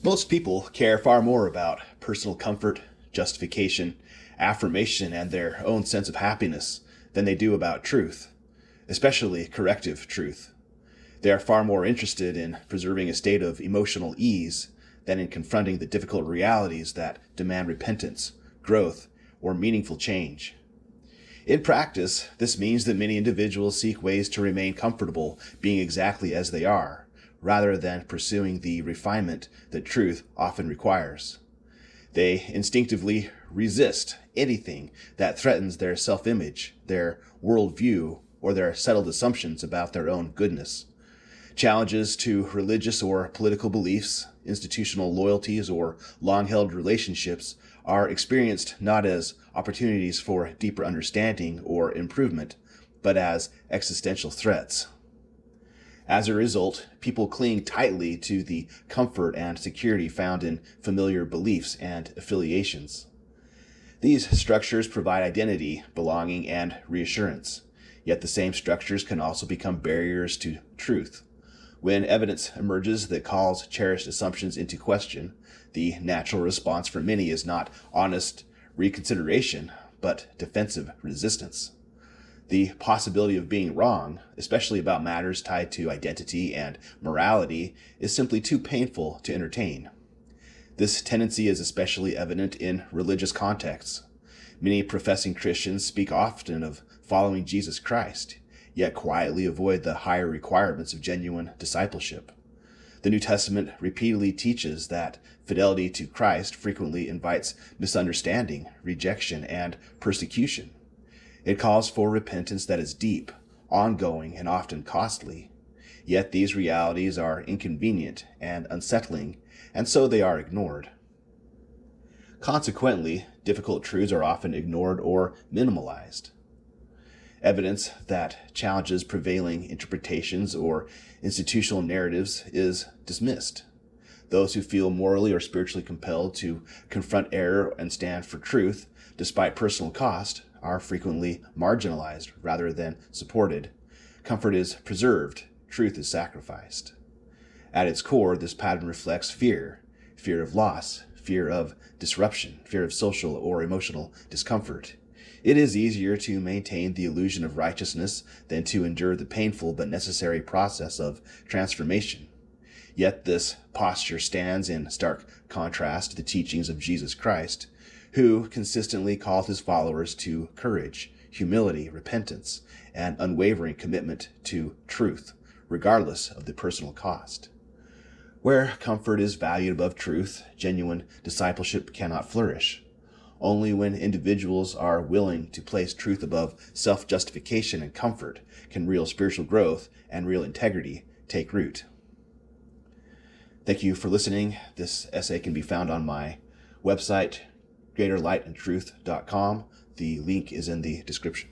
Most people care far more about personal comfort, justification, affirmation, and their own sense of happiness than they do about truth, especially corrective truth. They are far more interested in preserving a state of emotional ease than in confronting the difficult realities that demand repentance, growth, or meaningful change. In practice, this means that many individuals seek ways to remain comfortable being exactly as they are, rather than pursuing the refinement that truth often requires. They instinctively resist anything that threatens their self-image, their worldview, or their settled assumptions about their own goodness. Challenges to religious or political beliefs, institutional loyalties, or long-held relationships are experienced not as opportunities for deeper understanding or improvement, but as existential threats. As a result, people cling tightly to the comfort and security found in familiar beliefs and affiliations. These structures provide identity, belonging, and reassurance, yet the same structures can also become barriers to truth. When evidence emerges that calls cherished assumptions into question, the natural response for many is not honest reconsideration, but defensive resistance. The possibility of being wrong, especially about matters tied to identity and morality, is simply too painful to entertain. This tendency is especially evident in religious contexts. Many professing Christians speak often of following Jesus Christ, yet quietly avoid the higher requirements of genuine discipleship. The New Testament repeatedly teaches that fidelity to Christ frequently invites misunderstanding, rejection, and persecution. It calls for repentance that is deep, ongoing, and often costly. Yet these realities are inconvenient and unsettling, and so they are ignored. Consequently, difficult truths are often ignored or minimalized. Evidence that challenges prevailing interpretations or institutional narratives is dismissed. Those who feel morally or spiritually compelled to confront error and stand for truth, despite personal cost, are frequently marginalized rather than supported. Comfort is preserved, truth is sacrificed. At its core, this pattern reflects fear of loss, fear of disruption, fear of social or emotional discomfort. It is easier to maintain the illusion of righteousness than to endure the painful but necessary process of transformation. Yet this posture stands in stark contrast to the teachings of Jesus Christ, who consistently called his followers to courage, humility, repentance, and unwavering commitment to truth, regardless of the personal cost. Where comfort is valued above truth, genuine discipleship cannot flourish. Only when individuals are willing to place truth above self-justification and comfort can real spiritual growth and real integrity take root. Thank you for listening. This essay can be found on my website, greaterlightandtruth.com. The link is in the description.